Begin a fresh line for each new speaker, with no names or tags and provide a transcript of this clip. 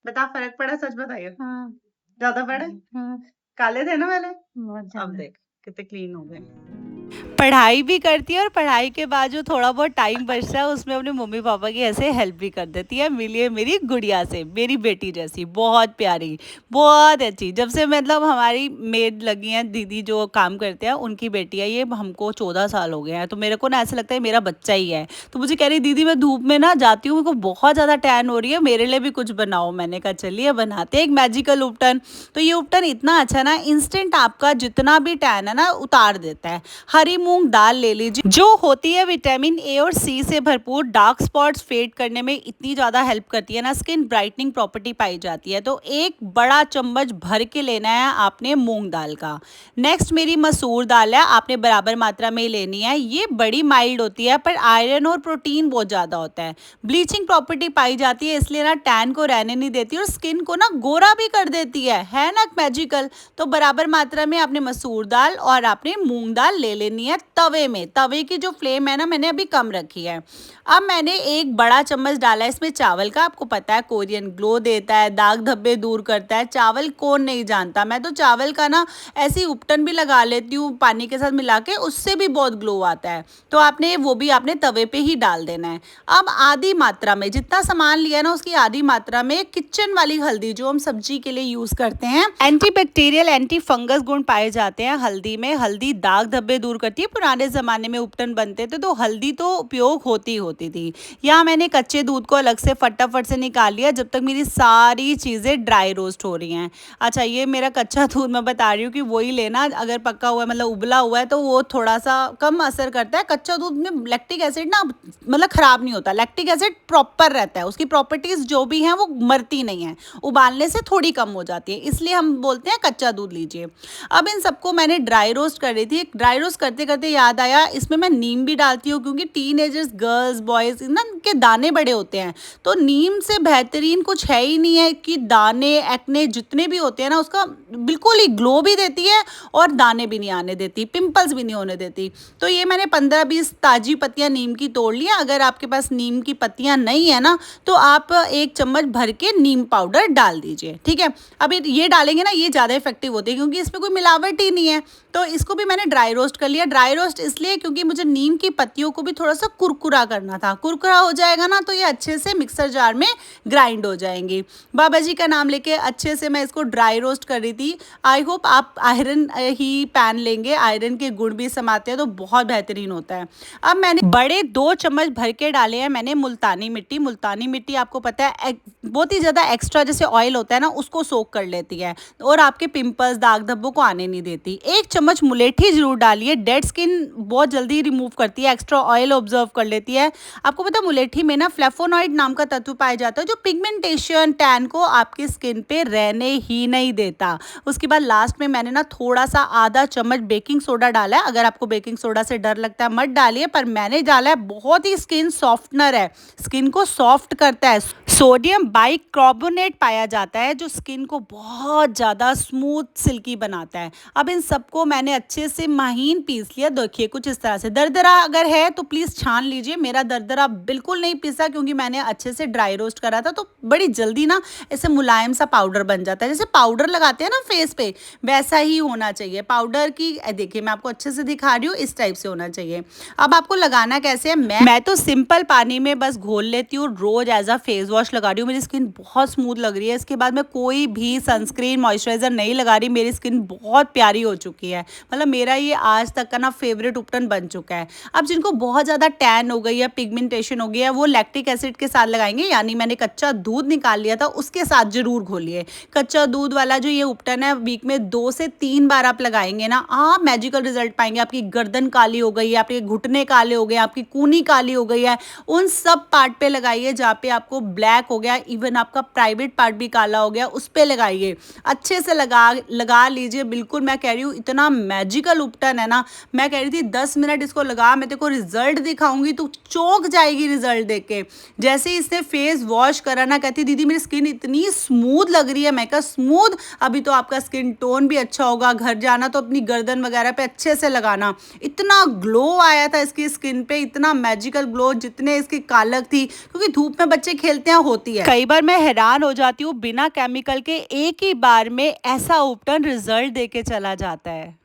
बता फर्क पड़ा, सच बताइए।
हाँ।
ज्यादा पड़े?
हाँ।
काले थे ना पहले?
बहुत
अब
ज्यादा।
देख कितने क्लीन हो गए।
पढ़ाई भी करती है और पढ़ाई के बाद जो थोड़ा बहुत टाइम बचता है उसमें अपने मम्मी पापा की ऐसे हेल्प भी कर देती है। मिली है मेरी गुड़िया से, मेरी बेटी जैसी, बहुत प्यारी, बहुत अच्छी। जब से मतलब हमारी मेड लगी हैं, दीदी जो काम करते हैं उनकी बेटी है ये, हमको 14 साल हो गए हैं, तो मेरे को ना ऐसा लगता है मेरा बच्चा ही है। तो मुझे कह रही दीदी मैं धूप में ना जाती हूँ, मेरे को बहुत ज़्यादा टैन हो रही है, मेरे लिए भी कुछ बनाओ। मैंने कहा चलिए बनाते हैं एक मैजिकल उपटन। तो ये उपटन इतना अच्छा ना, इंस्टेंट आपका जितना भी टैन है ना उतार देता है। हरी मूंग दाल ले लीजिए जो होती है विटामिन ए और सी से भरपूर, डार्क स्पॉट्स फेड करने में इतनी ज़्यादा हेल्प करती है ना, स्किन ब्राइटनिंग प्रॉपर्टी पाई जाती है। तो एक बड़ा चम्मच भर के लेना है आपने मूंग दाल का। नेक्स्ट मेरी मसूर दाल है, आपने बराबर मात्रा में लेनी है। ये बड़ी माइल्ड होती है पर आयरन और प्रोटीन बहुत ज़्यादा होता है, ब्लीचिंग प्रॉपर्टी पाई जाती है, इसलिए ना टैन को रहने नहीं देती और स्किन को ना गोरा भी कर देती है ना मैजिकल। तो बराबर मात्रा में आपने मसूर दाल और आपने मूंग दाल ले लेनी है तवे में। तवे की जो फ्लेम है ना मैंने अभी कम रखी है। अब मैंने एक बड़ा चम्मच डाला है इसमें चावल का। आपको पता है कोरियन ग्लो देता है, दाग धब्बे दूर करता है, चावल कौन नहीं जानता। मैं तो चावल का ना ऐसी उपटन भी लगा लेती हूँ पानी के साथ मिला के, उससे भी बहुत ग्लो आता है। तो आपने वो भी आपने तवे पे ही डाल देना है। अब आधी मात्रा में, जितना सामान लिया ना उसकी आधी मात्रा में किचन वाली हल्दी जो हम सब्जी के लिए यूज करते हैं, एंटीबैक्टीरियल एंटी फंगस गुण पाए जाते हैं हल्दी में। हल्दी दाग धब्बे दूर करती है। पुराने जमाने में उपटन बनते थे तो हल्दी तो उपयोग होती थी। यहाँ मैंने कच्चे दूध को अलग से फटाफट से निकाल लिया जब तक मेरी सारी चीजें ड्राई रोस्ट हो रही हैं। अच्छा ये मेरा कच्चा दूध मैं बता रही हूँ कि वही लेना, अगर पक्का हुआ है मतलब उबला हुआ है तो वो थोड़ा सा कम असर करता है। कच्चा दूध में लैक्टिक एसिड ना मतलब खराब नहीं होता, लैक्टिक एसिड प्रॉपर रहता है, उसकी प्रॉपर्टीज जो भी हैं वो मरती नहीं है, उबालने से थोड़ी कम हो जाती है, इसलिए हम बोलते हैं कच्चा दूध लीजिए। अब इन सबको मैंने ड्राई रोस्ट कर रही थी। ड्राई रोस्ट करते करते याद आया इसमें मैं नीम भी डालती हूँ, क्योंकि टीनेजर्स गर्ल्स बॉयज ना के दाने बड़े होते हैं, तो नीम से बेहतरीन कुछ है ही नहीं है कि दाने एक्ने जितने भी होते हैं ना उसका बिल्कुल ही ग्लो भी देती है और दाने भी नहीं आने देती, पिंपल्स भी नहीं होने देती। तो ये मैंने 15-20 ताजी पत्तियां नीम की तोड़ लिया। अगर आपके पास नीम की पत्तियां नहीं है ना तो आप एक चम्मच भर के नीम पाउडर डाल दीजिए, ठीक है। अब ये डालेंगे ना ये ज़्यादा इफेक्टिव होती है क्योंकि इसमें कोई मिलावट ही नहीं है। तो इसको भी मैंने ड्राई रोस्ट कर लिया। ड्राई रोस्ट इसलिए क्योंकि मुझे नीम की पत्तियों को भी थोड़ा सा कुरकुरा करना था। कुरकुरा हो जाएगा ना तो ये अच्छे से मिक्सर जार में ग्राइंड हो जाएंगी। बाबा जी का नाम लेके अच्छे से मैं इसको ड्राई रोस्ट कर रही थी। आई होप आप आयरन ही पैन लेंगे, आयरन के गुण भी समाते हैं तो बहुत बेहतरीन होता है। अब मैंने बड़े 2 चम्मच भर के डाले हैं मैंने मुल्तानी मिट्टी। मुल्तानी मिट्टी आपको पता है बहुत ही ज़्यादा एक्स्ट्रा जैसे ऑयल होता है ना उसको सोक कर लेती है और आपके पिंपल्स दाग धब्बों को आने नहीं देती। 1 चम्मच मुलेठी जरूर डालिए, डेड स्किन बहुत जल्दी रिमूव करती है, एक्स्ट्रा ऑयल ऑब्जर्व कर लेती है। आपको पता है मुलेठी में ना फ्लेवोनॉइड नाम का तत्व पाया जाता है जो पिगमेंटेशन टैन को आपकी स्किन पे रहने ही नहीं देता। उसके बाद लास्ट में मैंने ना थोड़ा सा आधा चम्मच बेकिंग सोडा डाला है। अगर आपको बेकिंग सोडा से डर लगता है मत डालिए, पर मैंने डाला है, बहुत ही स्किन सॉफ्टनर है, स्किन को सॉफ्ट करता है। सोडियम बाइकार्बोनेट पाया जाता है जो स्किन को बहुत ज़्यादा स्मूथ सिल्की बनाता है। अब इन सबको मैंने अच्छे से महीन पीस लिया। देखिए कुछ इस तरह से। दरदरा अगर है तो प्लीज़ छान लीजिए। मेरा दरदरा बिल्कुल नहीं पीसा क्योंकि मैंने अच्छे से ड्राई रोस्ट करा था, तो बड़ी जल्दी ना ऐसे मुलायम सा पाउडर बन जाता है। जैसे पाउडर लगाते हैं ना फेस पे, वैसा ही होना चाहिए पाउडर की। देखिए मैं आपको अच्छे से दिखा रही हूँ, इस टाइप से होना चाहिए। अब आपको लगाना कैसे है, मैं तो सिंपल पानी में बस घोल लेती हूँ, रोज एज अ फेस वॉश लगा रही हूँ। मेरी स्किन बहुत स्मूथ लग रही है। इसके बाद मैं कोई भी सनस्क्रीन मॉइस्चराइजर नहीं लगा रही। मेरी स्किन बहुत प्यारी हो चुकी है, मतलब मेरा ये आज तक का ना फेवरेट उपटन बन चुका है। अब जिनको बहुत ज़्यादा टैन हो गई है, पिगमेंटेशन हो गई है, वो लैक्टिक एसिड के साथ लगाएंगे, यानी मैंने कच्चा दूध निकाल लिया था उसके साथ जरूर घोलिए। कच्चा दूध वाला जो ये उपटन है वीक में 2 से 3 बार आप लगाएंगे ना, आप मैजिकल रिजल्ट पाएंगे। आपकी गर्दन काली हो गई है, आपके घुटने काले हो गए, आपकी कूनी काली हो गई है, उन सब पार्ट पे लगाइए जहाँ पे आपको ब्लैक हो गया, इवन आपका प्राइवेट पार्ट भी काला हो गया उस पे लगाइए। अच्छे से लगा लीजिए। बिल्कुल मैं कह रही हूँ इतना मैजिकल उपटन है ना। मैं कह रही थी 10 मिनट इसको लगा, मैं तेरे को रिजल्ट दिखाऊंगी, तू चौंक जाएगी रिजल्ट देख के। जैसे ही इसने फेस वॉश करा ना, कहती दीदी मेरी स्किन इतनी स्मूथ लग रही है। मैं कहा स्मूथ, अभी तो आपका स्किन टोन भी अच्छा होगा, घर जाना तो अपनी गर्दन वगैरह पे अच्छे से लगाना। इतना ग्लो आया था इसकी स्किन पे, इतना मैजिकल ग्लो, जितने इसकी कालक थी, क्योंकि धूप में बच्चे खेलते हैं होती है। कई बार मैं हैरान हो जाती हूँ, बिना केमिकल के एक ही बार में ऐसा उपटन रिजल्ट देके चला जाता है।